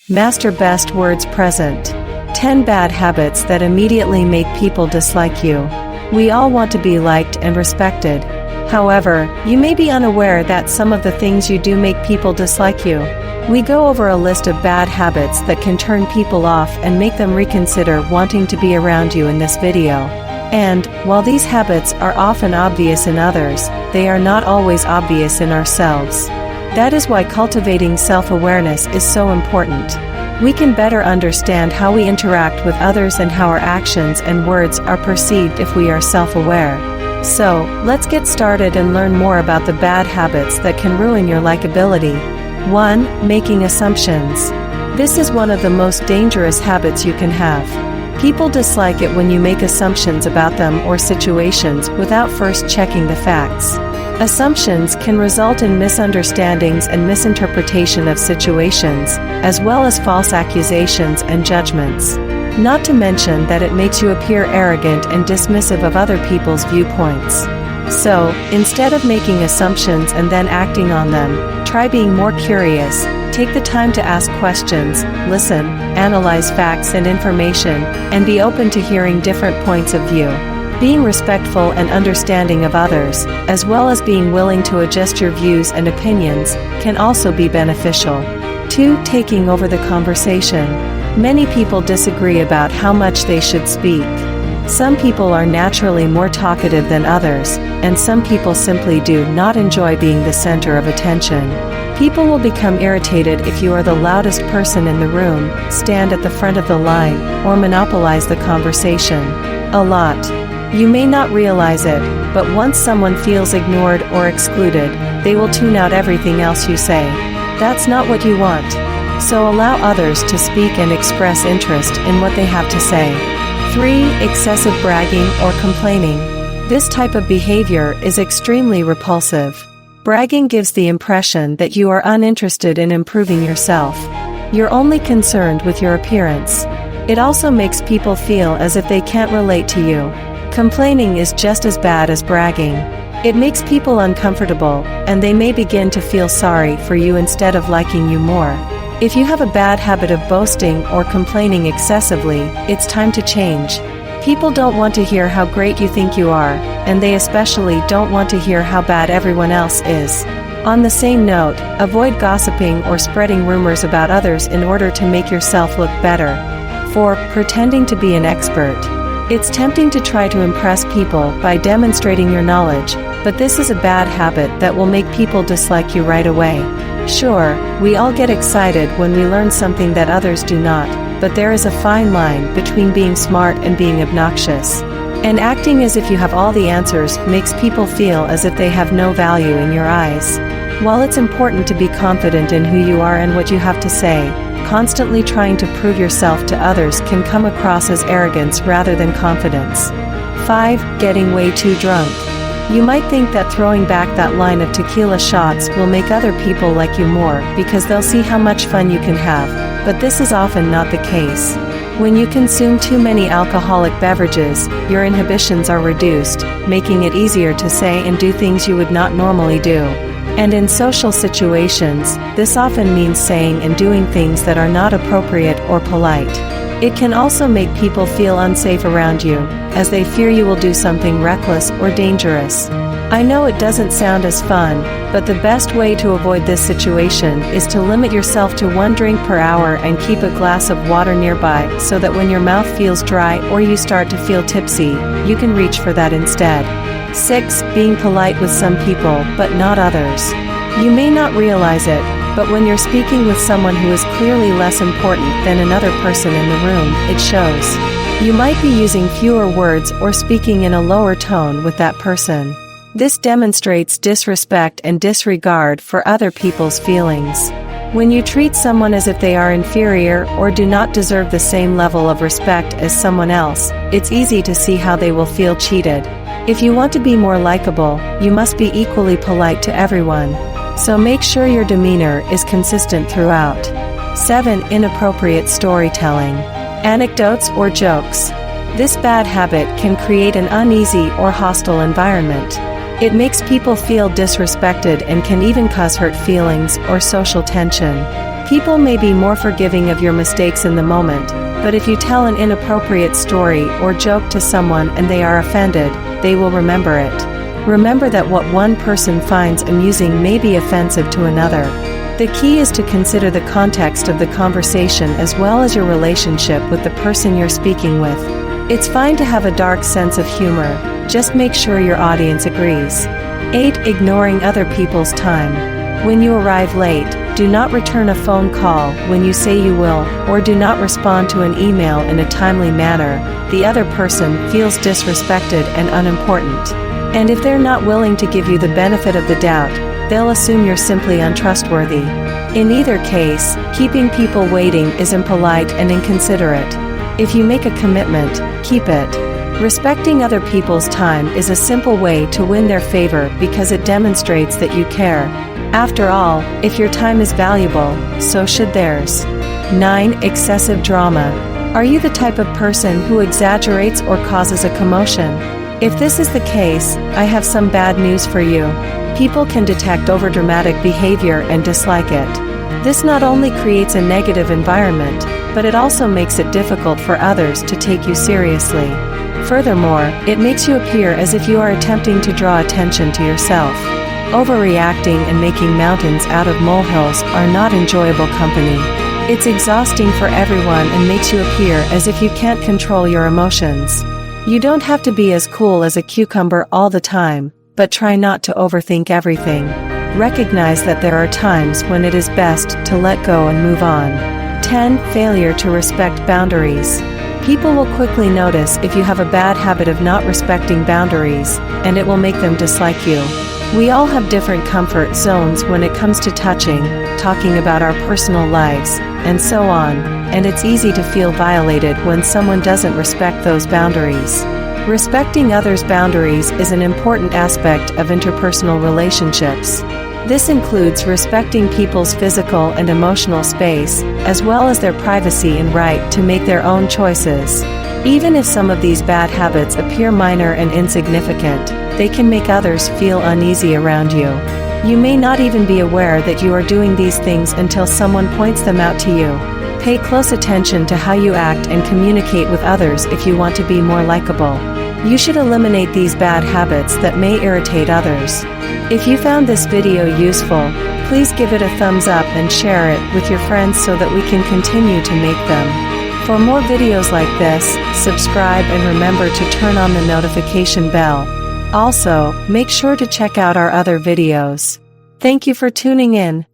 Master best words present. 10 bad habits that immediately make people dislike you. We all want to be liked and respected. However, you may be unaware that some of the things you do make people dislike you. We go over a list of bad habits that can turn people off and make them reconsider wanting to be around you in this video. And, while these habits are often obvious in others, they are not always obvious in ourselves. That is why cultivating self-awareness is so important. We can better understand how we interact with others and how our actions and words are perceived if we are self-aware. So, let's get started and learn more about the bad habits that can ruin your likability. 1. Making assumptions. This is one of the most dangerous habits you can have. People dislike it when you make assumptions about them or situations without first checking the facts. Assumptions can result in misunderstandings and misinterpretation of situations, as well as false accusations and judgments. Not to mention that it makes you appear arrogant and dismissive of other people's viewpoints. So, instead of making assumptions and then acting on them, try being more curious. Take the time to ask questions, listen, analyze facts and information, and be open to hearing different points of view. Being respectful and understanding of others, as well as being willing to adjust your views and opinions, can also be beneficial. 2. Taking over the conversation. Many people disagree about how much they should speak. Some people are naturally more talkative than others, and some people simply do not enjoy being the center of attention. People will become irritated if you are the loudest person in the room, stand at the front of the line, or monopolize the conversation. A lot. You may not realize it, but once someone feels ignored or excluded, they will tune out everything else you say. That's not what you want. So allow others to speak and express interest in what they have to say. 3. Excessive bragging or complaining. This type of behavior is extremely repulsive. Bragging gives the impression that you are uninterested in improving yourself. You're only concerned with your appearance. It also makes people feel as if they can't relate to you. Complaining is just as bad as bragging. It makes people uncomfortable, and they may begin to feel sorry for you instead of liking you more. If you have a bad habit of boasting or complaining excessively, it's time to change. People don't want to hear how great you think you are, and they especially don't want to hear how bad everyone else is. On the same note, avoid gossiping or spreading rumors about others in order to make yourself look better. 4. Pretending to be an expert. It's tempting to try to impress people by demonstrating your knowledge, but this is a bad habit that will make people dislike you right away. Sure, we all get excited when we learn something that others do not, but there is a fine line between being smart and being obnoxious. And acting as if you have all the answers makes people feel as if they have no value in your eyes. While it's important to be confident in who you are and what you have to say, constantly trying to prove yourself to others can come across as arrogance rather than confidence. 5. Getting way too drunk. You might think that throwing back that line of tequila shots will make other people like you more because they'll see how much fun you can have, but this is often not the case. When you consume too many alcoholic beverages, your inhibitions are reduced, making it easier to say and do things you would not normally do. And in social situations, this often means saying and doing things that are not appropriate or polite. It can also make people feel unsafe around you, as they fear you will do something reckless or dangerous. I know it doesn't sound as fun, but the best way to avoid this situation is to limit yourself to 1 drink per hour and keep a glass of water nearby so that when your mouth feels dry or you start to feel tipsy, you can reach for that instead. 6. Being polite with some people, but not others. You may not realize it, but when you're speaking with someone who is clearly less important than another person in the room, it shows. You might be using fewer words or speaking in a lower tone with that person. This demonstrates disrespect and disregard for other people's feelings. When you treat someone as if they are inferior or do not deserve the same level of respect as someone else, it's easy to see how they will feel cheated. If you want to be more likable, you must be equally polite to everyone. So make sure your demeanor is consistent throughout. 7. Inappropriate storytelling. Anecdotes or jokes. This bad habit can create an uneasy or hostile environment. It makes people feel disrespected and can even cause hurt feelings or social tension. People may be more forgiving of your mistakes in the moment, but if you tell an inappropriate story or joke to someone and they are offended, they will remember it. Remember that what one person finds amusing may be offensive to another. The key is to consider the context of the conversation as well as your relationship with the person you're speaking with. It's fine to have a dark sense of humor, just make sure your audience agrees. 8. Ignoring other people's time. When you arrive late, do not return a phone call when you say you will, or do not respond to an email in a timely manner. The other person feels disrespected and unimportant. And if they're not willing to give you the benefit of the doubt, they'll assume you're simply untrustworthy. In either case, keeping people waiting is impolite and inconsiderate. If you make a commitment, keep it. Respecting other people's time is a simple way to win their favor because it demonstrates that you care. After all, if your time is valuable, so should theirs. 9. Excessive drama. Are you the type of person who exaggerates or causes a commotion? If this is the case, I have some bad news for you. People can detect overdramatic behavior and dislike it. This not only creates a negative environment, but it also makes it difficult for others to take you seriously. Furthermore, it makes you appear as if you are attempting to draw attention to yourself. Overreacting and making mountains out of molehills are not enjoyable company. It's exhausting for everyone and makes you appear as if you can't control your emotions. You don't have to be as cool as a cucumber all the time, but try not to overthink everything. Recognize that there are times when it is best to let go and move on. 10. Failure to respect boundaries. People will quickly notice if you have a bad habit of not respecting boundaries, and it will make them dislike you. We all have different comfort zones when it comes to touching, talking about our personal lives, and so on, and it's easy to feel violated when someone doesn't respect those boundaries. Respecting others' boundaries is an important aspect of interpersonal relationships. This includes respecting people's physical and emotional space, as well as their privacy and right to make their own choices. Even if some of these bad habits appear minor and insignificant, they can make others feel uneasy around you. You may not even be aware that you are doing these things until someone points them out to you. Pay close attention to how you act and communicate with others if you want to be more likable. You should eliminate these bad habits that may irritate others. If you found this video useful, please give it a thumbs up and share it with your friends so that we can continue to make them. For more videos like this, subscribe and remember to turn on the notification bell. Also, make sure to check out our other videos. Thank you for tuning in.